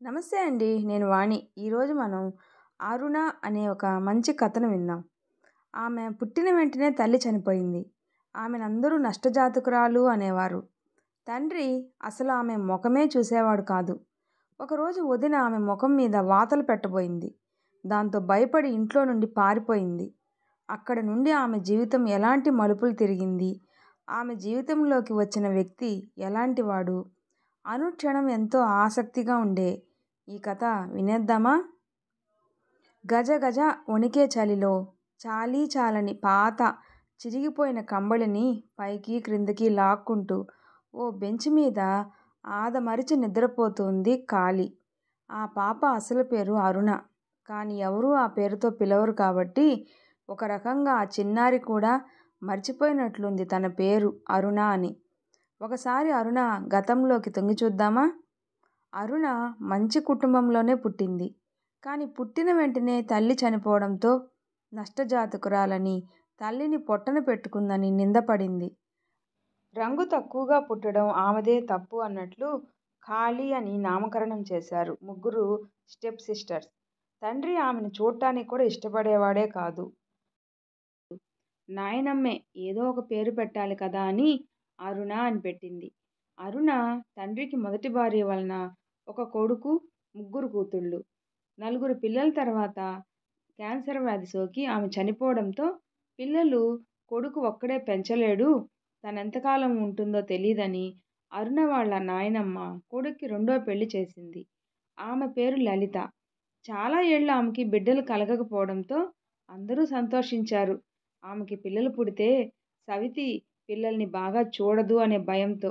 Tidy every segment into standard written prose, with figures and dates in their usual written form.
నమస్తే అండి. నేను వాణి. ఈరోజు మనం 'అరుణ' అనే ఒక మంచి కథను విందాం. ఆమె పుట్టిన వెంటనే తల్లి చనిపోయింది. ఆమెనందరూ నష్టజాతకురాలు అనేవారు. తండ్రి అసలు ఆమె మొఖమే చూసేవాడు కాదు. ఒకరోజు వదిన ఆమె మొఖం మీద వాతలు పెట్టబోయింది. దాంతో భయపడి ఇంట్లో నుండి పారిపోయింది. అక్కడి నుండి ఆమె జీవితం ఎలాంటి మలుపులు తిరిగింది, ఆమె జీవితంలోకి వచ్చిన వ్యక్తి ఎలాంటివాడు, అనుక్షణం ఎంతో ఆసక్తిగా ఉండే ఈ కథ వినేద్దామా? గజ గజ వణికే చలిలో చాలీ చాలని పాత చిరిగిపోయిన కంబళిని పైకి క్రిందికి లాక్కుంటూ ఓ బెంచ్ మీద ఆదమరిచి నిద్రపోతోంది కాళీ. ఆ పాప అసలు పేరు అరుణ. కానీ ఎవరూ ఆ పేరుతో పిలవరు కాబట్టి ఒక రకంగా ఆ చిన్నారి కూడా మర్చిపోయినట్లుంది తన పేరు అరుణ అని. ఒకసారి అరుణ గతంలోకి తొంగి చూద్దామా? అరుణ మంచి కుటుంబంలోనే పుట్టింది. కానీ పుట్టిన వెంటనే తల్లి చనిపోవడంతో నష్టజాతకురాలని, తల్లిని పొట్టన పెట్టుకుందని నిందపడింది. రంగు తక్కువగా పుట్టడం ఆమెదే తప్పు అన్నట్లు కాళీ అని నామకరణం చేశారు ముగ్గురు స్టెప్ సిస్టర్స్. తండ్రి ఆమెను చూడటానికి కూడా ఇష్టపడేవాడే కాదు. నాయనమ్మే ఏదో ఒక పేరు పెట్టాలి కదా అని అరుణ అని పెట్టింది. అరుణ తండ్రికి మొదటి భార్య వలన ఒక కొడుకు, ముగ్గురు కూతుళ్ళు. నలుగురు పిల్లల తర్వాత క్యాన్సర్ వ్యాధి సోకి ఆమె చనిపోవడంతో పిల్లలు కొడుకు ఒక్కడే పెంచలేడు, తనెంతకాలం ఉంటుందో తెలీదని అరుణ వాళ్ళ నాయనమ్మ కొడుక్కి రెండో పెళ్లి చేసింది. ఆమె పేరు లలిత. చాలా ఏళ్ళు ఆమెకి బిడ్డలు కలగకపోవడంతో అందరూ సంతోషించారు. ఆమెకి పిల్లలు పుడితే సవితి పిల్లల్ని బాగా చూడదు అనే భయంతో.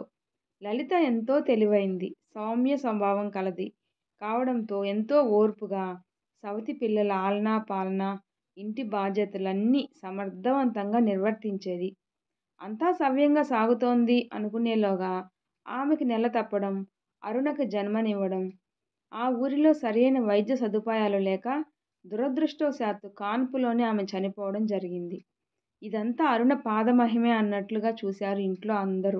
లలిత ఎంతో తెలివైంది, సౌమ్య స్వభావం కలది కావడంతో ఎంతో ఓర్పుగా సవితి పిల్లల ఆలనా పాలన, ఇంటి బాధ్యతలన్నీ సమర్థవంతంగా నిర్వర్తించేది. అంతా సవ్యంగా సాగుతోంది అనుకునేలోగా ఆమెకి నెల తప్పడం, అరుణకి జన్మనివ్వడం, ఆ ఊరిలో సరైన వైద్య సదుపాయాలు లేక దురదృష్టవశాత్తు కాన్పులోనే ఆమె చనిపోవడం జరిగింది. ఇదంతా అరుణ పాదమహిమే అన్నట్లుగా చూశారు ఇంట్లో అందరూ.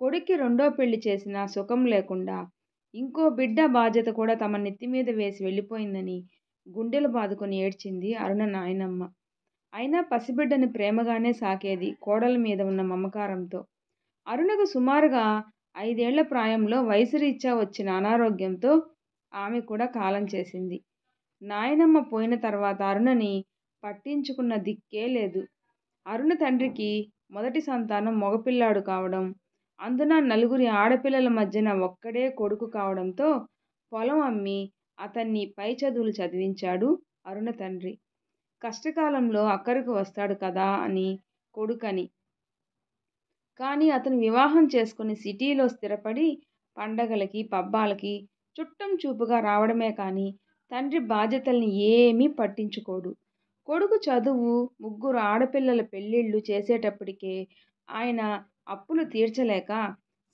కొడుక్కి రెండో పెళ్లి చేసినా సుఖం లేకుండా ఇంకో బిడ్డ బాధ్యత కూడా తమ నెత్తిమీద వేసి వెళ్ళిపోయిందని గుండెలు బాదుకొని ఏడ్చింది అరుణ నాయనమ్మ. అయినా పసిబిడ్డని ప్రేమగానే సాకేది కోడల మీద ఉన్న మమకారంతో. అరుణకు సుమారుగా 5 ఏళ్ల ప్రాయంలో వయసురీత్యా వచ్చిన అనారోగ్యంతో ఆమె కూడా కాలం చేసింది. నాయనమ్మ పోయిన తర్వాత అరుణని పట్టించుకున్న దిక్కే లేదు. అరుణ తండ్రికి మొదటి సంతానం మగపిల్లాడు కావడం, అందున నలుగురి ఆడపిల్లల మధ్యన ఒక్కడే కొడుకు కావడంతో పొలం అమ్మి అతన్ని పై చదువులు చదివించాడు అరుణ తండ్రి. కష్టకాలంలో అక్కరకు వస్తాడు కదా అని కొడుకని. కానీ అతను వివాహం చేసుకుని సిటీలో స్థిరపడి పండగలకి, పబ్బాలకి చుట్టం చూపుగా రావడమే కానీ తండ్రి బాధ్యతల్ని ఏమీ పట్టించుకోడు. కొడుకు చదువు, ముగ్గురు ఆడపిల్లల పెళ్ళిళ్ళు చేసేటప్పటికే ఆయన అప్పులు తీర్చలేక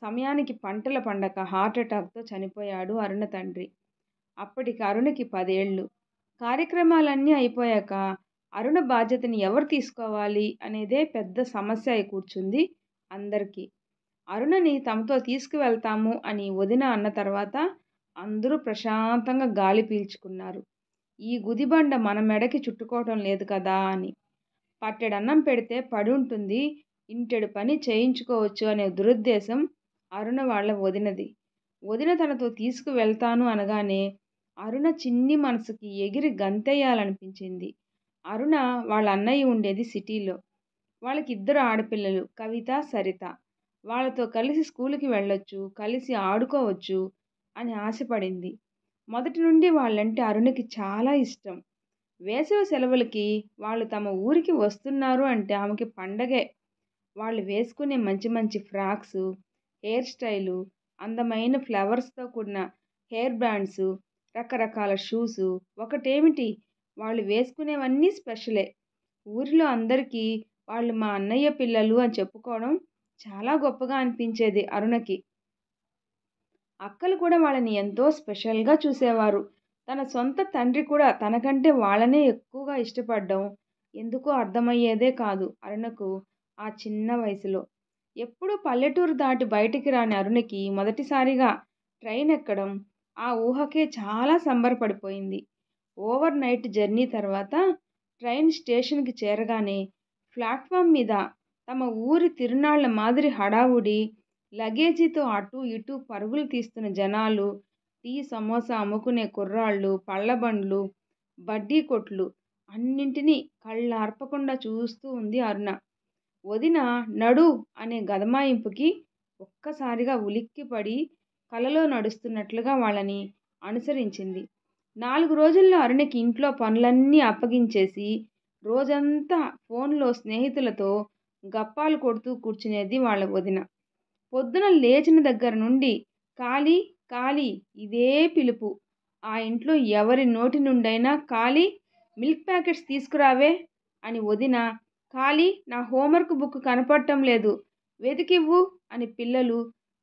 సమయానికి పంటలు పండక హార్ట్అటాక్తో చనిపోయాడు అరుణ తండ్రి. అప్పటికి అరుణకి 10 ఏళ్ళు. కార్యక్రమాలన్నీ అయిపోయాక అరుణ బాధ్యతని ఎవరు తీసుకోవాలి అనేదే పెద్ద సమస్య అయి కూర్చుంది అందరికీ. అరుణని తమతో తీసుకువెళ్తాము అని వదిన అన్న తర్వాత అందరూ ప్రశాంతంగా గాలి పీల్చుకున్నారు. ఈ గుదిబండ మన మెడకి చుట్టుకోవటం లేదు కదా అని. పట్టెడన్నం పెడితే పడి ఉంటుంది, ఇంటెడు పని చేయించుకోవచ్చు అనే దురుద్దేశం అరుణ వాళ్ళ వదినది. వదిన తనతో తీసుకువెళ్తాను అనగానే అరుణ చిన్ని మనసుకి ఎగిరి గంతెయ్యాలనిపించింది. అరుణ వాళ్ళ అన్నయ్య ఉండేది సిటీలో. వాళ్ళకి 2 ఆడపిల్లలు, కవిత, సరిత. వాళ్ళతో కలిసి స్కూలుకి వెళ్ళొచ్చు, కలిసి ఆడుకోవచ్చు అని ఆశపడింది. మొదటి నుండి వాళ్ళంటే అరుణకి చాలా ఇష్టం. వేసవి సెలవులకి వాళ్ళు తమ ఊరికి వస్తున్నారు అంటే ఆమెకి పండగే. వాళ్ళు వేసుకునే మంచి మంచి ఫ్రాక్సు, హెయిర్ స్టైలు, అందమైన ఫ్లవర్స్తో కూడిన హెయిర్ బ్యాండ్సు, రకరకాల షూసు, ఒకటేమిటి వాళ్ళు వేసుకునేవన్నీ స్పెషలే. ఊరిలో అందరికీ వాళ్ళు మా అన్నయ్య పిల్లలు అని చెప్పుకోవడం చాలా గొప్పగా అనిపించేది అరుణకి. అక్కలు కూడా వాళ్ళని ఎంతో స్పెషల్గా చూసేవారు. తన సొంత తండ్రి కూడా తనకంటే వాళ్ళనే ఎక్కువగా ఇష్టపడడం ఎందుకో అర్థమయ్యేదే కాదు అరుణకు ఆ చిన్న వయసులో. ఎప్పుడూ పల్లెటూరు దాటి బయటికి రాని అరుణకి మొదటిసారిగా ట్రైన్ ఎక్కడం, ఆ ఊహకే చాలా సంబరపడిపోయింది. ఓవర్ నైట్ జర్నీ తర్వాత ట్రైన్ స్టేషన్‌కి చేరగానే ప్లాట్‌ఫామ్ మీద తమ ఊరి తిరునాళ్ళ మాదిరి హడావుడి, లగేజీతో అటూ ఇటూ పరుగులు తీస్తున్న జనాలు, టీ, సమోసా అమ్ముకునే కుర్రాళ్ళు, పళ్ళ బండ్లు, బడ్డీ కొట్లు అన్నింటినీ కళ్ళార్పకుండా చూస్తూ ఉంది అరుణ. వదిన నడు అనే గదమాయింపుకి ఒక్కసారిగా ఉలిక్కిపడి కలలో నడుస్తున్నట్లుగా వాళ్ళని అనుసరించింది. 4 రోజుల్లో అరుణకి ఇంట్లో పనులన్నీ అప్పగించేసి రోజంతా ఫోన్లో స్నేహితులతో గప్పాలు కొడుతూ కూర్చునేది వాళ్ళ వదిన. పొద్దున లేచిన దగ్గర నుండి ఖాళీ, ఖాళీ ఇదే పిలుపు. ఆ ఇంట్లో ఎవరి నోటి నుండైనా ఖాళీ, మిల్క్ ప్యాకెట్స్ తీసుకురావే అని వదిన, ఖాళీ నా హోంవర్క్ బుక్ కనపడటం లేదు వెతికివ్వు అని పిల్లలు,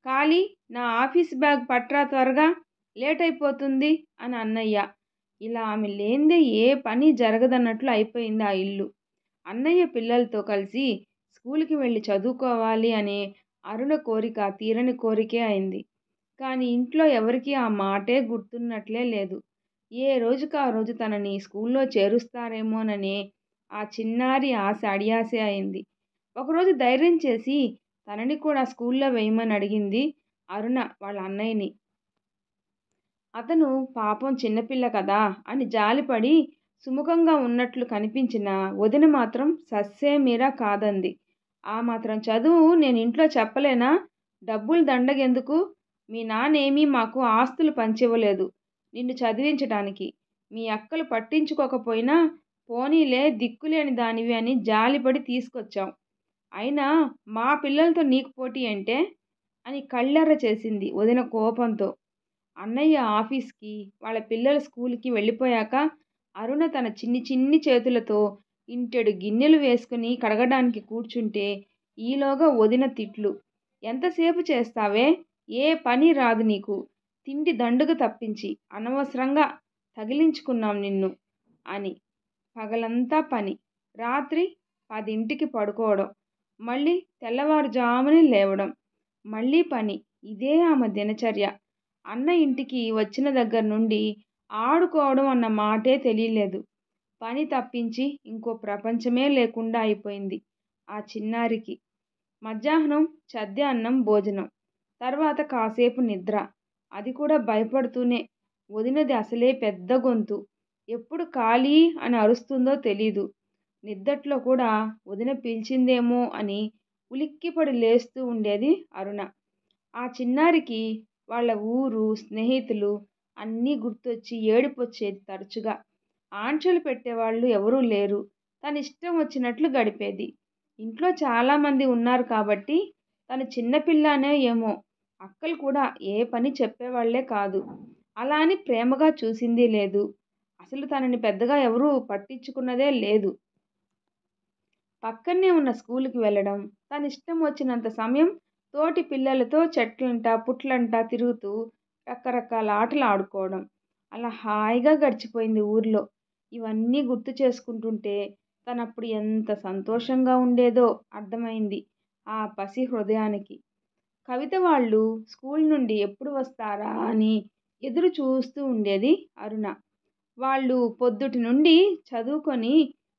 ఖాళీ నా ఆఫీస్ బ్యాగ్ పట్రా త్వరగా లేట్ అయిపోతుంది అని అన్నయ్య. ఇలా ఆమె లేనిదే ఏ పని జరగదన్నట్లు అయిపోయింది ఆ ఇల్లు. అన్నయ్య పిల్లలతో కలిసి స్కూల్కి వెళ్ళి చదువుకోవాలి అనే అరుణ కోరిక తీరని కోరికే అయింది. కానీ ఇంట్లో ఎవరికీ ఆ మాటే గుర్తున్నట్లే లేదు. ఏ రోజుకి ఆ రోజు తనని స్కూల్లో చేరుస్తారేమోననే ఆ చిన్నారి ఆశ అడియాసే అయింది. ఒకరోజు ధైర్యం చేసి తనని కూడా స్కూల్లో వేయమని అడిగింది అరుణ వాళ్ళ అన్నయ్యని. అతను పాపం చిన్నపిల్ల కదా అని జాలిపడి సుముఖంగా ఉన్నట్లు కనిపించిన వదిన మాత్రం సస్సేమీరా కాదంది. ఆ మాత్రం చదువు నేను ఇంట్లో చెప్పలేనా? డబ్బులు దండగెందుకు? మీ నాన్నేమీ మాకు ఆస్తులు పంచివ్వలేదు నిన్ను చదివించటానికి. మీ అక్కలు పట్టించుకోకపోయినా పోనీలే దిక్కులేని దానివి అని జాలిపడి తీసుకొచ్చాం. అయినా మా పిల్లలతో నీకు పోటీ అంటే అని కళ్ళెర్ర చేసింది వదిన కోపంతో. అన్నయ్య ఆఫీస్కి, వాళ్ళ పిల్లల స్కూల్కి వెళ్ళిపోయాక అరుణ తన చిన్ని చిన్ని చేతులతో ఇంటెడు గిన్నెలు వేసుకుని కడగడానికి కూర్చుంటే ఈలోగా వదిన తిట్లు. ఎంతసేపు చేస్తావే? ఏ పని రాదు నీకు. తిండి దండుగ తప్పించి అనవసరంగా తగిలించుకున్నాం నిన్ను అని. పగలంతా పని, రాత్రి 10ంటికి పడుకోవడం, మళ్ళీ తెల్లవారుజామునే లేవడం, మళ్ళీ పని. ఇదే ఆమె దినచర్య. అన్న ఇంటికి వచ్చిన దగ్గర నుండి ఆడుకోవడం అన్న మాటే తెలియలేదు. పని తప్పించి ఇంకో ప్రపంచమే లేకుండా అయిపోయింది ఆ చిన్నారికి. మధ్యాహ్నం చద్య అన్నం భోజనం, తర్వాత కాసేపు నిద్ర, అది కూడా భయపడుతూనే. వదినది అసలే పెద్ద గొంతు, ఎప్పుడు ఖాళీ అని అరుస్తుందో తెలీదు. నిద్దట్లో కూడా వదిన పిలిచిందేమో అని ఉలిక్కిపడి లేస్తూ ఉండేది అరుణ. ఆ చిన్నారికి వాళ్ళ ఊరు, స్నేహితులు అన్నీ గుర్తొచ్చి ఏడుపొచ్చేది తరచుగా. ఆంక్షలు పెట్టేవాళ్ళు ఎవరూ లేరు. తన ఇష్టం వచ్చినట్లు గడిపేది. ఇంట్లో చాలామంది ఉన్నారు కాబట్టి తను చిన్నపిల్లనే ఏమో, అక్కలు కూడా ఏ పని చెప్పేవాళ్లే కాదు. అలా అని ప్రేమగా చూసింది లేదు. అసలు తనని పెద్దగా ఎవరూ పట్టించుకున్నదే లేదు. పక్కనే ఉన్న స్కూలుకి వెళ్ళడం, తన ఇష్టం వచ్చినంత సమయం తోటి పిల్లలతో చెట్లంట పుట్లంట తిరుగుతూ రకరకాల ఆటలు ఆడుకోవడం, అలా హాయిగా గడిచిపోయింది ఊర్లో. ఇవన్నీ గుర్తు చేసుకుంటుంటే తనప్పుడు ఎంత సంతోషంగా ఉండేదో అర్థమైంది ఆ పసి హృదయానికి. కవిత వాళ్ళు స్కూల్ నుండి ఎప్పుడు వస్తారా అని ఎదురు చూస్తూ ఉండేది అరుణ. వాళ్ళు పొద్దుటి నుండి చదువుకొని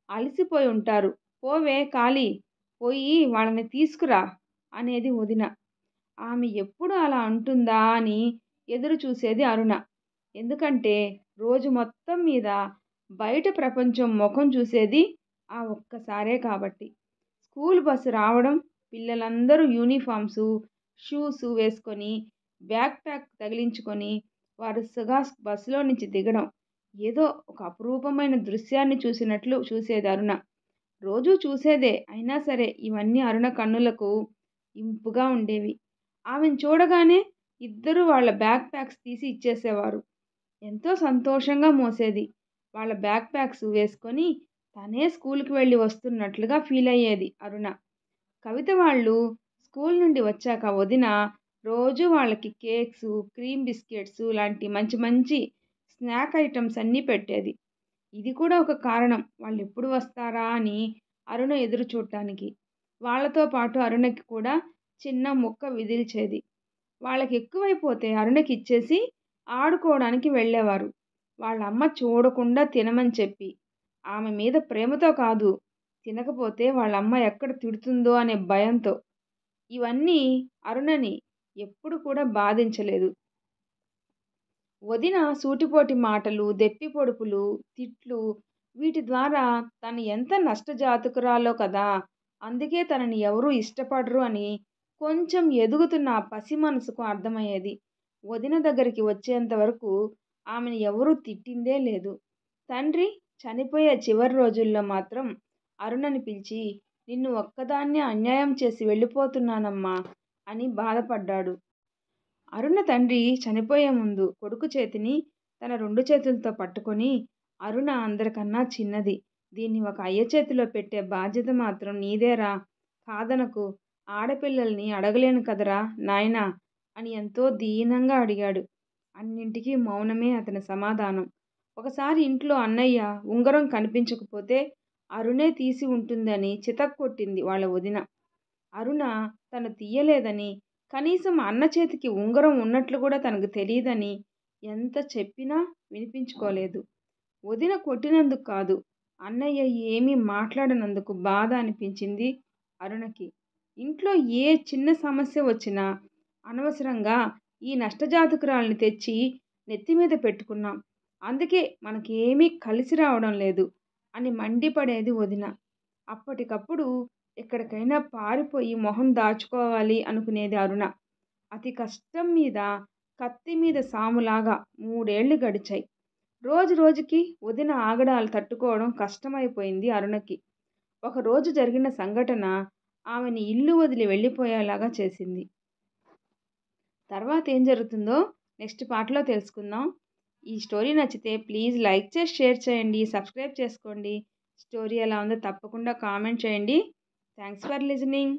అలసిపోయి ఉంటారు. పోవే ఖాళీ, పోయి వాళ్ళని తీసుకురా అనేది వదిన. ఆమె ఎప్పుడు అలా అంటుందా అని ఎదురు చూసేది అరుణ. ఎందుకంటే రోజు మొత్తం మీద బయట ప్రపంచం ముఖం చూసేది ఆ ఒక్కసారే కాబట్టి. స్కూల్ బస్సు రావడం, పిల్లలందరూ యూనిఫామ్సు, షూసు వేసుకొని బ్యాక్ ప్యాక్ తగిలించుకొని వరుసగా బస్సులో నుంచి దిగడం ఏదో ఒక అపురూపమైన దృశ్యాన్ని చూసినట్లు చూసేది అరుణ. రోజూ చూసేదే అయినా సరే ఇవన్నీ అరుణ కన్నులకు ఇంపుగా ఉండేవి. ఆమెను చూడగానే ఇద్దరూ వాళ్ళ బ్యాక్ ప్యాక్స్ తీసి ఇచ్చేసేవారు. ఎంతో సంతోషంగా మోసేది. వాళ్ళ బ్యాక్ ప్యాక్స్ వేసుకొని తనే స్కూల్కి వెళ్ళి వస్తున్నట్లుగా ఫీల్ అయ్యేది అరుణ. కవిత వాళ్ళు స్కూల్ నుండి వచ్చాక వదిన రోజు వాళ్ళకి కేక్స్, క్రీమ్ బిస్కెట్స్ లాంటి మంచి మంచి స్నాక్ ఐటమ్స్ అన్నీ పెట్టేది. ఇది కూడా ఒక కారణం వాళ్ళు ఎప్పుడు వస్తారా అని అరుణ ఎదురు చూడటానికి. వాళ్ళతో పాటు అరుణకి కూడా చిన్న ముక్క విదిల్చేది. వాళ్ళకి ఎక్కువైపోతే అరుణకి ఇచ్చేసి ఆడుకోవడానికి వెళ్ళేవారు. వాళ్ళమ్మ చూడకుండా తినమని చెప్పి, ఆమె మీద ప్రేమతో కాదు, తినకపోతే వాళ్ళమ్మ ఎక్కడ తిడుతుందో అనే భయంతో. ఇవన్నీ అరుణని ఎప్పుడు కూడా బాధించలేదు. వదిన సూటిపోటి మాటలు, దెప్పి పొడుపులు, తిట్లు, వీటి ద్వారా తను ఎంత నష్టజాతకురాలో కదా! అందుకే తనని ఎవరూ ఇష్టపడరు అని కొంచెం ఎదుగుతున్న ఆ పసి మనసుకు అర్థమయ్యేది. వదిన దగ్గరికి వచ్చేంత వరకు ఆమెను ఎవరూ తిట్టిందే లేదు. తండ్రి చనిపోయే చివరి రోజుల్లో మాత్రం అరుణని పిలిచి, "నిన్ను ఒక్కదాన్నే అన్యాయం చేసి వెళ్ళిపోతున్నానమ్మా" అని బాధపడ్డాడు. అరుణ తండ్రి చనిపోయే ముందు కొడుకు చేతిని తన 2 చేతులతో పట్టుకొని, "అరుణ అందరికన్నా చిన్నది. దీన్ని ఒక అయ్య చేతిలో పెట్టే బాధ్యత మాత్రం నీదేరా! కాదనకు. ఆడపిల్లల్ని అడగలేను కదరా నాయనా" అని ఎంతో దీనంగా అడిగాడు. అన్నింటికీ మౌనమే అతని సమాధానం. ఒకసారి ఇంట్లో అన్నయ్య ఉంగరం కనిపించకపోతే అరుణే తీసి ఉంటుందని చితక్కొట్టింది వాళ్ళ వదిన. అరుణ తను తీయలేదని, కనీసం అన్న చేతికి ఉంగరం ఉన్నట్లు కూడా తనకు తెలీదని ఎంత చెప్పినా వినిపించుకోలేదు. వదిన కొట్టినందుకు కాదు, అన్నయ్య ఏమీ మాట్లాడనందుకు బాధ అనిపించింది అరుణకి. ఇంట్లో ఏ చిన్న సమస్య వచ్చినా అనవసరంగా ఈ నష్టజాతకురాల్ని తెచ్చి నెత్తిమీద పెట్టుకున్నాం. అందుకే మనకేమీ కలిసి రావడం లేదు అని మండిపడేది వదిన. అప్పటికప్పుడు ఎక్కడికైనా పారిపోయి మొహం దాచుకోవాలి అనుకునేది అరుణ. అతి కష్టం మీద కత్తి మీద సాములాగా 3 ఏళ్లు గడిచాయి. రోజు రోజుకి వదిన ఆగడాలు తట్టుకోవడం కష్టమైపోయింది అరుణకి. ఒకరోజు జరిగిన సంఘటన ఆమెని ఇల్లు వదిలి వెళ్ళిపోయేలాగా చేసింది. తర్వాత ఏం జరుగుతుందో నెక్స్ట్ పార్ట్లో తెలుసుకుందాం. ఈ స్టోరీ నచ్చితే ప్లీజ్ లైక్ చేసి షేర్ చేయండి, సబ్స్క్రైబ్ చేసుకోండి. స్టోరీ ఎలా ఉందో తప్పకుండా కామెంట్ చేయండి. Thanks for listening.